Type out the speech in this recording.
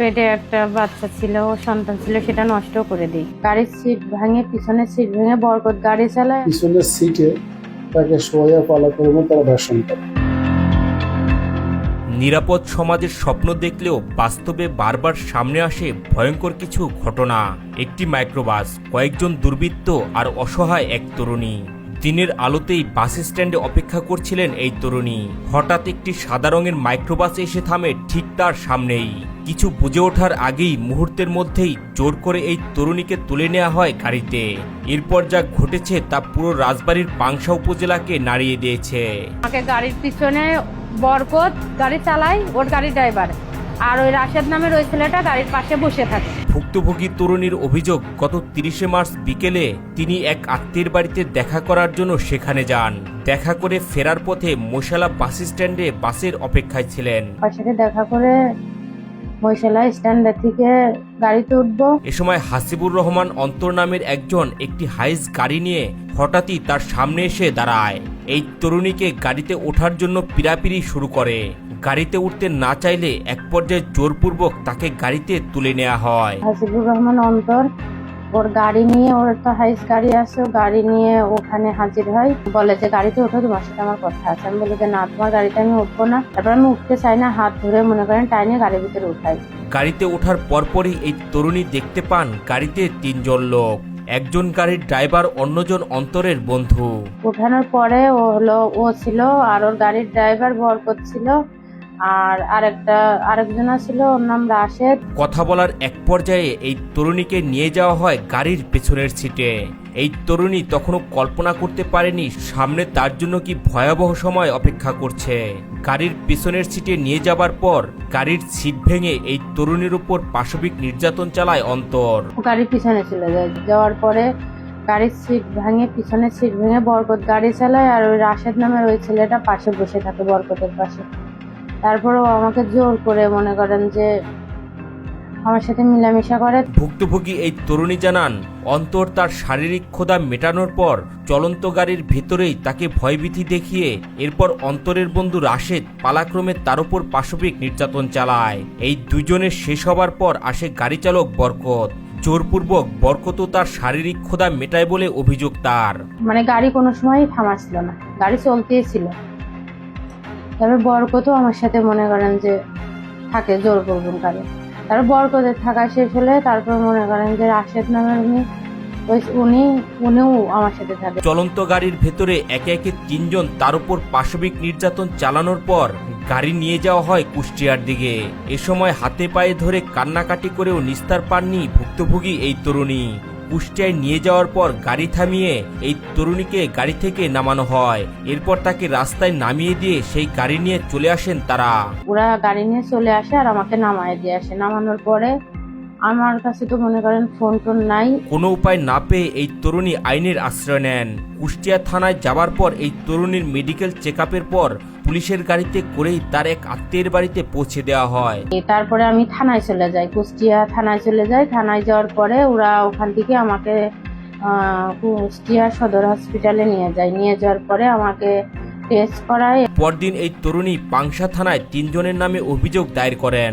পেটে একটা বাচ্চা ছিল, সন্তান ছিল, সেটা নষ্ট করে দিই। গাড়ির সিট ভাঙে, পিছনের সিট ভেঙে বরকত গাড়ি চালায়। পিছনের সিটে তাকে শোয়া পালাক্রমে তারা ধর্ষণ করে। নিরাপদ সমাজের স্বপ্ন দেখলেও বাস্তবে বারবার সামনে আসে ভয়ঙ্কর কিছু ঘটনা। একটি মাইক্রোবাস, কয়েকজন দুর্বৃত্ত আর অসহায় এক তরুণী। দিনের আলোতেই বাস স্ট্যান্ডে অপেক্ষা করছিলেন এই তরুণী। হঠাৎ একটি সাদা রঙের মাইক্রোবাস এসে থামে ঠিক তার সামনেই। কিছু বুঝে ওঠার আগেই মুহূর্তের মধ্যেই জোর করে এই তরুণীকে তুলে নেওয়া হয় গাড়িতে। এরপর যা ঘটেছে তা পুরো রাজবাড়ীর পাংশা উপজেলাকে নাড়িয়ে দিয়েছে। আমাকে গাড়ির পিছনে বরকত গাড়ি চালায়, ওর গাড়ির ড্রাইভার, আর ওই রাশেদ নামের ওই ছেলেটা গাড়ির পাশে বসে থাকে। ভুক্তভোগী তরুণীর অভিযোগ, গত 30শে মার্চ বিকেলে তিনি এক আত্মীয়ের বাড়িতে দেখা করার জন্য সেখানে যান। দেখা করে ফেরার পথে মশালা বাস স্ট্যান্ডে বাসের অপেক্ষায় ছিলেন। ওর সাথে দেখা করে মহিশালা স্ট্যান্ডের থেকে গাড়িতে উঠবো। এ সময় হাসিবুর রহমান অন্তর নামের একজন একটি হাইস গাড়ি নিয়ে হঠাৎই তার সামনে এসে দাঁড়ায়। এই তরুণীকে গাড়িতে ওঠার জন্য পিড়াপিড়ি শুরু করে। গাড়িতে উঠতে না চাইলে এক পর্যায়ে জোরপূর্বক তাকে গাড়িতে তুলে নেওয়া হয়। হাসিবুর রহমান অন্তর ওর গাড়ি নিয়ে, ওর একটা হাইস গাড়ি আছে, ও গাড়ি নিয়ে ওখানে হাজির হয়। বলে যে গাড়িতে ওঠো, তোমার সাথে আমার কথা আছে। আমি বলি যে না, তোমার গাড়িতে আমি উঠবো না। তারপর আমি উঠতে চাই না, হাত ধরে মনে করেন টাইনে গাড়ির ভিতরে উঠাই। গাড়িতে ওঠার পরপরই এই তরুণী দেখতে পান গাড়িতে 3 জন লোক। একজন গাড়ির ড্রাইভার, অন্যজন অন্তরের বন্ধু। উঠানোর পরে ও ছিল, আর ওর গাড়ির ড্রাইভার বরকত ছিল, আর আরেকজন ছিল, ওর নাম রাশেদ। কথা বলার এক পর্যায়ে এই তরুণীকে নিয়ে যাওয়া হয় গাড়ির পেছনের সিটে। এই তরুণী তখনও কল্পনা করতে পারেনি সামনে তার জন্য কি ভয়াবহ সময় অপেক্ষা করছে। গাড়ির পেছনের সিটে নিয়ে যাবার পর গাড়ির সিট ভেঙে এই তরুণীর উপর পাশবিক নির্যাতন চালায় অন্তর। গাড়ির পিছনে চলে যায়। যাওয়ার পরে গাড়ির সিট ভাঙে, পিছনের সিট ভেঙে বরকত গাড়ি চালায়, আর ওই রাশেদ নামের ওই ছেলেটা পাশে বসে থাকে বরকতের পাশে। তারপরেও আমাকে জোর করে মনে করেন যে আমার সাথে মিলামেশা করে। ভুক্তভোগী এই তরুণী জানান, অন্তর তার শারীরিক ক্ষুধা মেটানোর পর চলন্ত গাড়ির ভেতরেই তাকে ভয়ভীতি দেখিয়ে এরপর অন্তরের বন্ধু রাশেদ পালাক্রমে তার উপর পাশবিক নির্যাতন চালায়। এই দুজনের শেষ হবার পর আসে গাড়ি চালক বরকত। জোরপূর্বক বরকতও তার শারীরিক ক্ষুধা মেটায় বলে অভিযোগ তার। মানে গাড়ি কোনো সময় থামাচ্ছিল না, গাড়ি চলতেই ছিল। তারপর বরকতও আমার সাথে মনে করেন যে থাকে জোর করবেন গাড়ি। তারপর বরকতের থাকা শেষ হলে তারপর মনে করেন যে রাশেদ নামের উনিও আমার সাথে থাকে। চলন্ত গাড়ির ভেতরে একে একে 3 জন তার উপর পাশবিক নির্যাতন চালানোর পর গাড়ি নিয়ে যাওয়া হয় কুষ্টিয়ার দিকে। এ সময় হাতে পায়ে ধরে কান্নাকাটি করেও নিস্তার পাননি ভুক্তভোগী এই তরুণী। কুষ্টিয়ায় নিয়ে যাওয়ার পর গাড়ি থামিয়ে এই তরুণীকে গাড়ি থেকে নামানো হয়। এরপর তাকে রাস্তায় নামিয়ে দিয়ে সেই গাড়ি নিয়ে চলে আসেন তারা। ওরা গাড়ি নিয়ে চলে আসে আর আমাকে নামায় দিয়ে আসে। নামানোর পরে আমার কাছে তো মনে করেন ফোন টোন নাই। কোনো উপায় না পেয়ে এই তরুণী আইনের আশ্রয় নেন। কুষ্টিয়া থানায় যাবার পর এই তরুণীর মেডিকেল চেকআপের পর পুলিশের গাড়িতে করেই তার এক আত্মীয়ের বাড়িতে পৌঁছে দেওয়া হয়। তারপরে আমি থানায় চলে যাই, কুষ্টিয়া থানায় চলে যাই। থানায় যাওয়ার পরে ওরা ওখান থেকে আমাকে কুষ্টিয়া সদর হসপিটালে নিয়ে যায়। নিয়ে যাওয়ার পরে আমাকে টেস্ট করায়। পরদিন এই তরুণী পাংশা থানায় 3 জনের নামে অভিযোগ দায়ের করেন।